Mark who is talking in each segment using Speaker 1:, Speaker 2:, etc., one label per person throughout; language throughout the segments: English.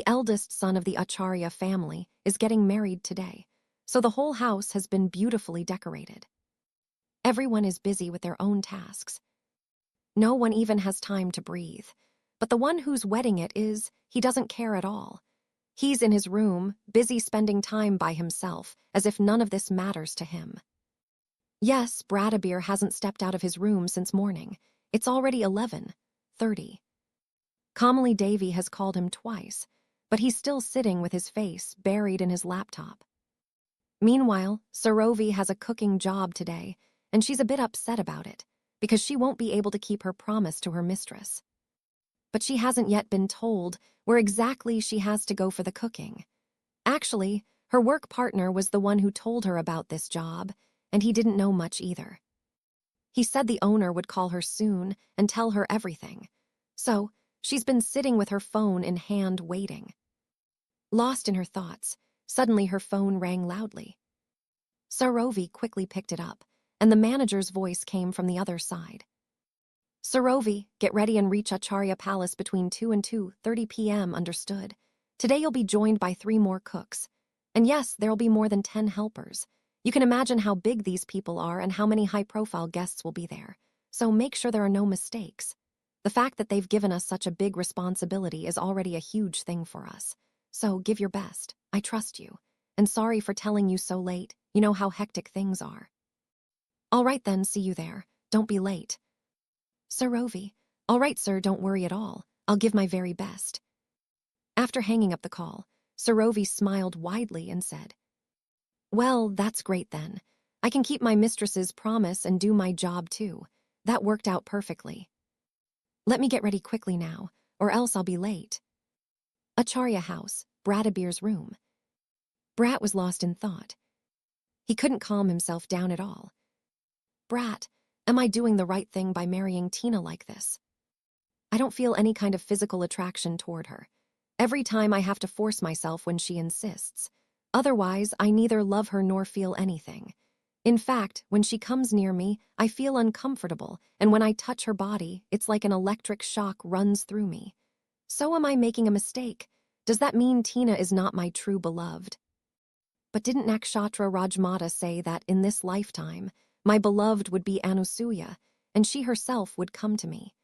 Speaker 1: The eldest son of the Acharya family is getting married today, so the whole house has been beautifully decorated. Everyone is busy with their own tasks. No one even has time to breathe. But the one whose wedding it is, he doesn't care at all. He's in his room, busy spending time by himself, as if none of this matters to him. Yes, Bradabir hasn't stepped out of his room since morning. It's already 11:30. Kamali Devi has called him twice, but he's still sitting with his face buried in his laptop. Meanwhile, Sarovi has a cooking job today, and she's a bit upset about it, because she won't be able to keep her promise to her mistress. But she hasn't yet been told where exactly she has to go for the cooking. Actually, her work partner was the one who told her about this job, and he didn't know much either. He said the owner would call her soon and tell her everything. So, she's been sitting with her phone in hand waiting. Lost in her thoughts, suddenly her phone rang loudly. Sarovi quickly picked it up, and the manager's voice came from the other side. Sarovi, get ready and reach Acharya Palace between 2 and 2:30 p.m., understood? Today you'll be joined by 3 more cooks. And yes, there'll be more than 10 helpers. You can imagine how big these people are and how many high-profile guests will be there. So make sure there are no mistakes. The fact that they've given us such a big responsibility is already a huge thing for us. So give your best. I trust you. And sorry for telling you so late. You know how hectic things are. All right then, see you there. Don't be late. Sarovi, all right, sir, don't worry at all. I'll give my very best. After hanging up the call, Sarovi smiled widely and said, well, that's great then. I can keep my mistress's promise and do my job too. That worked out perfectly. Let me get ready quickly now, or else I'll be late. Acharya house, Bradabir's room. Brat was lost in thought. He couldn't calm himself down at all. Brat, am I doing the right thing by marrying Tina like this? I don't feel any kind of physical attraction toward her. Every time I have to force myself when she insists. Otherwise, I neither love her nor feel anything. In fact, when she comes near me, I feel uncomfortable, and when I touch her body, it's like an electric shock runs through me. So am I making a mistake? Does that mean Tina is not my true beloved? But didn't Nakshatra Rajmata say that in this lifetime, my beloved would be Anusuya, and she herself would come to me,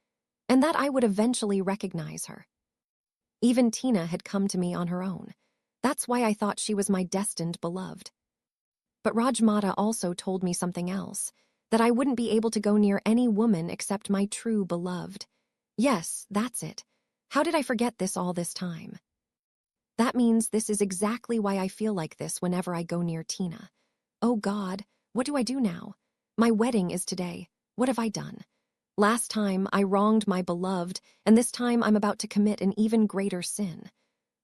Speaker 1: and that I would eventually recognize her? Even Tina had come to me on her own. That's why I thought she was my destined beloved. But Rajmata also told me something else, that I wouldn't be able to go near any woman except my true beloved. Yes, that's it. How did I forget this all this time? That means this is exactly why I feel like this whenever I go near Tina. Oh God, what do I do now? My wedding is today. What have I done? Last time I wronged my beloved, and this time I'm about to commit an even greater sin.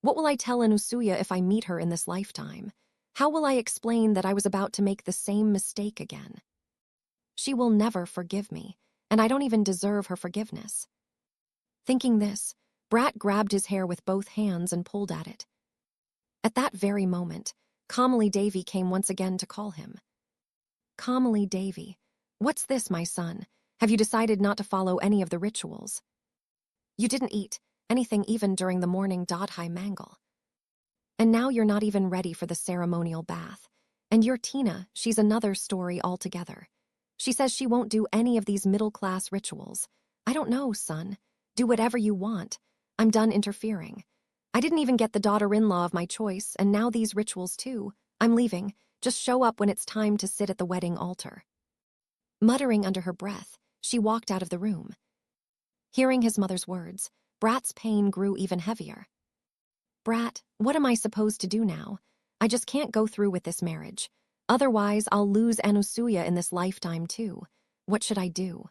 Speaker 1: What will I tell Anusuya if I meet her in this lifetime? How will I explain that I was about to make the same mistake again? She will never forgive me, and I don't even deserve her forgiveness. Thinking this, Brat grabbed his hair with both hands and pulled at it. At that very moment, Kamali Devi came once again to call him. Kamali Devi, what's this, my son? Have you decided not to follow any of the rituals? You didn't eat anything even during the morning Dadhai Mangal. And now you're not even ready for the ceremonial bath. And your Tina, she's another story altogether. She says she won't do any of these middle-class rituals. I don't know, son. Do whatever you want. I'm done interfering. I didn't even get the daughter-in-law of my choice, and now these rituals too. I'm leaving. Just show up when it's time to sit at the wedding altar. Muttering under her breath, she walked out of the room. Hearing his mother's words, Brat's pain grew even heavier. Brat, what am I supposed to do now? I just can't go through with this marriage. Otherwise, I'll lose Anusuya in this lifetime too. What should I do?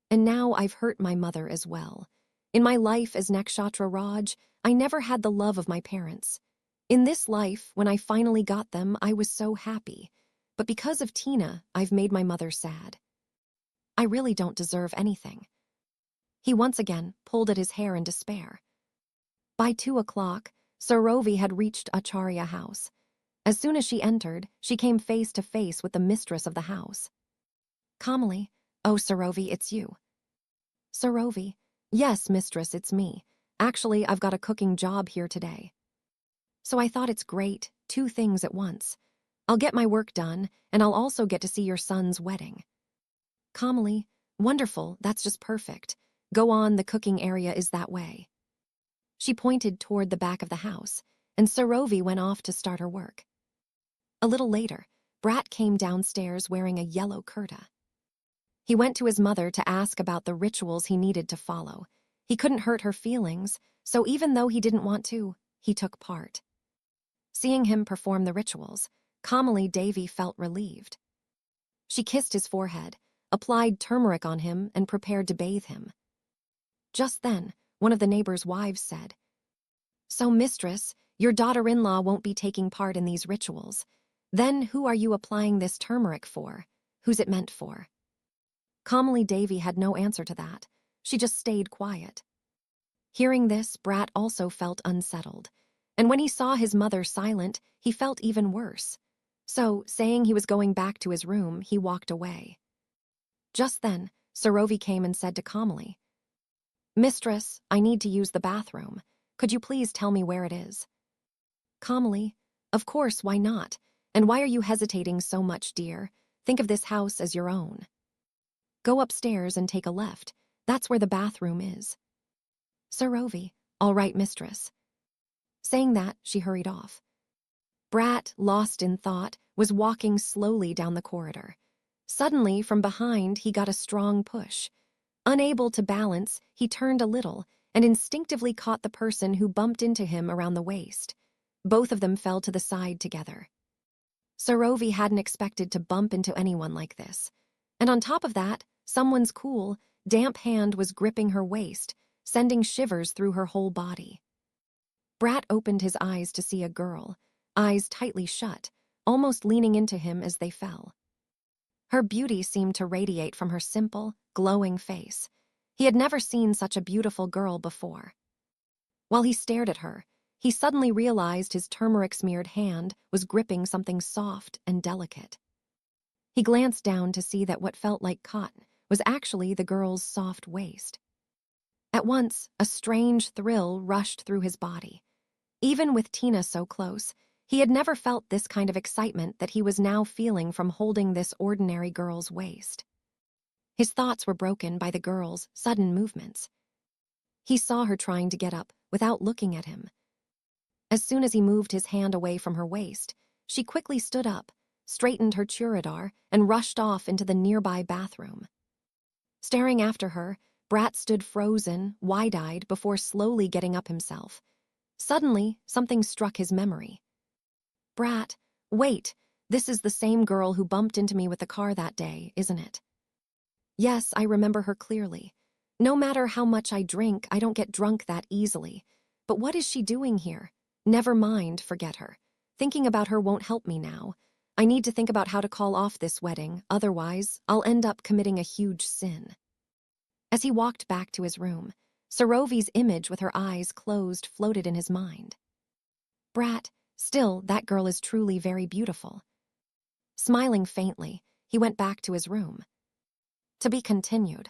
Speaker 1: And now I've hurt my mother as well. In my life as Nakshatra Raj, I never had the love of my parents. In this life, when I finally got them, I was so happy. But because of Tina, I've made my mother sad. I really don't deserve anything. He once again pulled at his hair in despair. By 2 o'clock, Sarovi had reached Acharya house. As soon as she entered, she came face to face with the mistress of the house. Kamali, oh Sarovi, it's you. Sarovi, yes, mistress, it's me. Actually, I've got a cooking job here today. So I thought it's great, 2 things at once. I'll get my work done, and I'll also get to see your son's wedding. Calmly, wonderful, that's just perfect. Go on, the cooking area is that way. She pointed toward the back of the house, and Sarovi went off to start her work. A little later, Brat came downstairs wearing a yellow kurta. He went to his mother to ask about the rituals he needed to follow. He couldn't hurt her feelings, so even though he didn't want to, he took part. Seeing him perform the rituals, Kamali Devi felt relieved. She kissed his forehead, applied turmeric on him, and prepared to bathe him. Just then, one of the neighbors' wives said, "So, mistress, your daughter-in-law won't be taking part in these rituals. Then who are you applying this turmeric for? Who's it meant for?" Kamali Devi had no answer to that. She just stayed quiet. Hearing this, Brat also felt unsettled, and when he saw his mother silent, he felt even worse. So, saying he was going back to his room, he walked away. Just then, Sarovi came and said to Kamali, "Mistress, I need to use the bathroom. Could you please tell me where it is?" Kamali, "Of course, why not? And why are you hesitating so much, dear? Think of this house as your own. Go upstairs and take a left. That's where the bathroom is." Sarovi, "All right, mistress." Saying that, she hurried off. Brat, lost in thought, was walking slowly down the corridor. Suddenly, from behind, he got a strong push. Unable to balance, he turned a little and instinctively caught the person who bumped into him around the waist. Both of them fell to the side together. Sarovi hadn't expected to bump into anyone like this. And on top of that, someone's cool, damp hand was gripping her waist, sending shivers through her whole body. Brat opened his eyes to see a girl, eyes tightly shut, almost leaning into him as they fell. Her beauty seemed to radiate from her simple, glowing face. He had never seen such a beautiful girl before. While he stared at her, he suddenly realized his turmeric-smeared hand was gripping something soft and delicate. He glanced down to see that what felt like cotton was actually the girl's soft waist. At once, a strange thrill rushed through his body. Even with Tina so close, he had never felt this kind of excitement that he was now feeling from holding this ordinary girl's waist. His thoughts were broken by the girl's sudden movements. He saw her trying to get up without looking at him. As soon as he moved his hand away from her waist, she quickly stood up, straightened her churidar, and rushed off into the nearby bathroom. Staring after her, Brat stood frozen, wide-eyed, before slowly getting up himself. Suddenly, something struck his memory. "Brat, wait, this is the same girl who bumped into me with the car that day, isn't it?" "Yes, I remember her clearly. No matter how much I drink, I don't get drunk that easily. But what is she doing here? Never mind, forget her. Thinking about her won't help me now. I need to think about how to call off this wedding, otherwise I'll end up committing a huge sin." As he walked back to his room, Sarovi's image with her eyes closed floated in his mind. "Brat, still, that girl is truly very beautiful." Smiling faintly, he went back to his room. To be continued.